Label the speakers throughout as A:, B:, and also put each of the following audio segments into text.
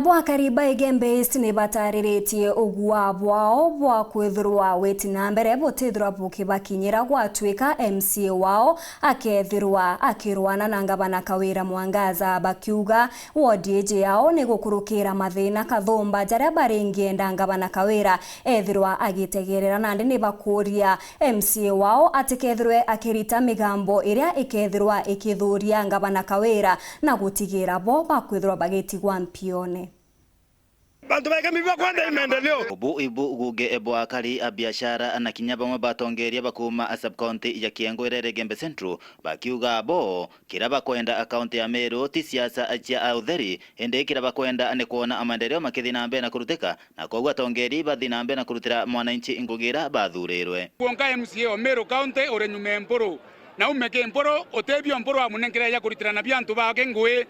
A: Nabo akariba Igembe East ni batariritie ogwa bwao bwa kwithirwa wetina mbere botithirwa bukibakinyira gwatwika MCA wao akethirwa akirwana na ngabana Kawira Mwangaza bakiuga wodi yao ni gukurukira mathina kathomba jaria baringienda ngabana Kawira ethirwa agitegerera nandi ni bakuria MCA wao atikethirwe akirita migambo iria ikethirwa ikithuria ngabana Kawira na gutigira bo bakwithirwa bagitigwa mpione.
B: Bantu bakamiba kwenda imendeleo
C: Obu ibu guge ebo akari a biashara na kinyaba mwa batongeria bakuma a subcounty ya Kiengo irere Igembe Central bakiuga abo kiraba kwenda account ya Meru ti siasa acha autheri ende kiraba kwenda ane kuona amaendeleo makithina mbe na kuruteka na kwa atongeri bathina mbe na kurutira mwananchi ingugira bathurerwe
D: kuonka MCA wa Meru County ore nyume mporo na umeke mporo otebio mporo amunengera ya kurutira na byantu bake ngwe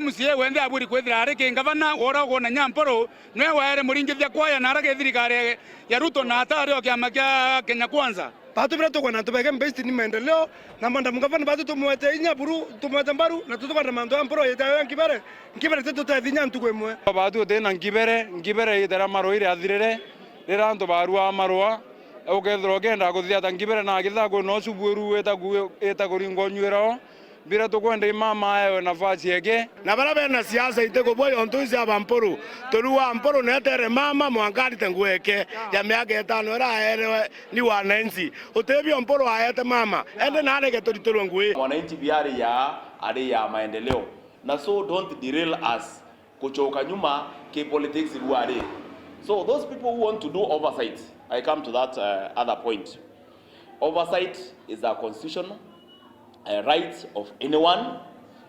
D: MCA wende aburi kwethira areke ngavana wora gona nyamporo nwe waere muringithia kwaya na arage thirikari ya Ruto na atari okiama kya Kenya Kwanza
B: batu bila tukwana tubeke mbesti ni maendeleo na manda mungavana batu tumwete inyaburu tumwete mbaru na tutukwana mando amporo yetayo nkibere tetu tethinya ntukwemwe
E: batu tena nkibere yetera maro ire athirere rira nto barua marua ukethro genda kuthia ngibere na githago no subweru eta kuringo nywero bira tukwenda imama ayo nafasi yake
B: na barabe na siasa iteko boyo ontuzi abamporo toruwa mporo netere mama mwangari tengweke ya miaka 5 era ere ni wananchi otebio mporo ayete mama ende na arege toritoro ngwe
F: wananchi biari ya ari ya maendeleo na so don't derail us kuchoka nyuma ke politics ruare. So those people who want to do oversight, I come to that other point. Oversight is a constitutional right of anyone,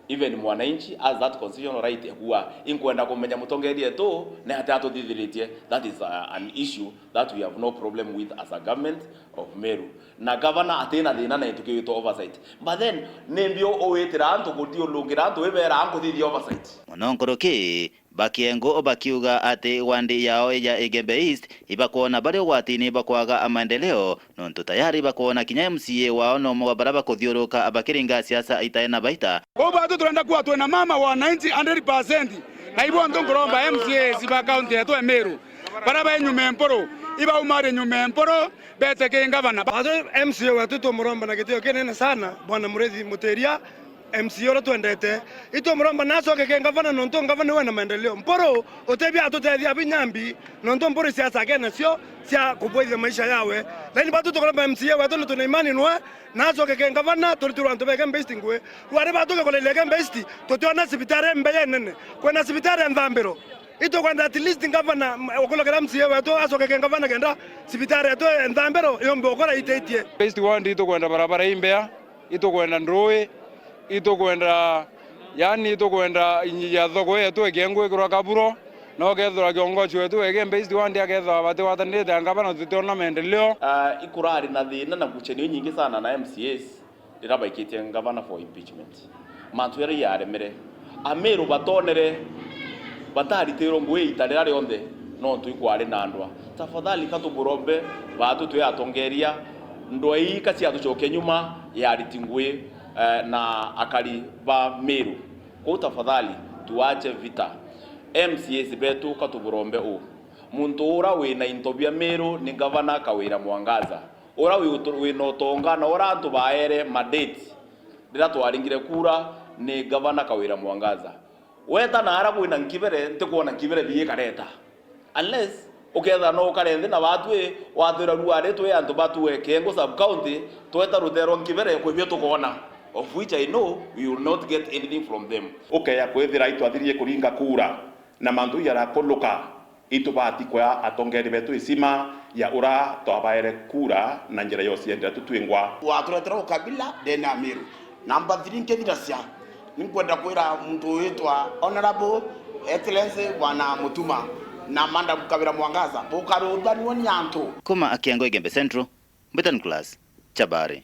F: even mwananchi has that constitutional right kuwa inkwenda kumenya mutongeri eto na hatato dithiritie. That is an issue that we have no problem with as a government of Meru. Na governor atena thina na itukito oversight. But then nembio owetira antu kudio lungira antu webera anko thithio oversight.
C: Mononkoroki Bakiengo bakiuga ate wandi yao ya Igembe East ibakuona bari watini bakwaga amaendeleo nonto tayari bakuona kinya MCA wao no mwabaraba kuthiuruka abakiringa siasa itaena baita
D: kwa batu tunaenda kuwa tuena mama wa 90% na ibo ndongoromba MCA siba county yetu Meru baraba nyume mporo iba umare nyume mporo bete ke ngavana
B: batu MCA wetu tumuromba na kitio kenene sana bwana Murethi Muteria MCA ora tuendete ito muromba naso ke ngavana nonto ngavana wena maendeleo mporo otebia tutethia binyambi nonto mporo siasa kena sio sia kupoiza maisha yawe lakini batu tukolomba MCA wetu tuna imani nwe naso ke ngavana turitirwa antu beke mbesti ngwe wale batu ke koleleke mbesti totiona sibitare mbeye nene kwena sibitare ndambero ito kwenda at least ngavana okolokera MCA wetu aso ke ngavana kenda sibitare to ndambero yombe okora itetie
E: besti wandi ito kwenda barabara imbea ito kwenda ndroe ito kwenda yani ito kwenda ya thoko yetu egengwe kura kaburo no kethura kiongozi wetu Igembe East wandi akethwa bate watanite ngabana tutiona maendeleo
F: ikurari na thina na guchenio nyingi sana na MCAs irabaikite ngavana for impeachment mantu yari yaremere Ameru batonere bataritero ngwe itarira rionde no tuikwari na ndwa tafadhali katuburombe batu tuyatongeria ndwa ika cia tucoke nyuma ya ritingwe na akari ba Meru kwa tafadhali tuache vita MCA betu katuburombe u muntu ura wina intobia Meru ni gavana Kawira Mwangaza ura wina utonga na ura antu baere mandate ndira twaringire kura ni gavana Kawira Mwangaza weta na arabu ina nkibere ntikuona nkibere biye kareta unless uketha no karende na batwe wathira ruare twe antu batwe Kengo sub county tweta ruthero nkibere kwibio tukona of which I know we will not get anything from them.
G: Okay, ya kwethira itwathirie kuringa kura na mandu yara koluka itubati kwa atongeri betu isima ya ura twabaere kura na njira yose yenda tutwingwa
H: waturetera ukabila dena Meru namba 3 nkethira cia ninkwenda kwira muntu witwa Honorable Excellency bwana Mutuma na manda Kawira Mwangaza bukaruthani woni antu
C: kuma Akiengo Igembe Central Mbitan Class Chabari.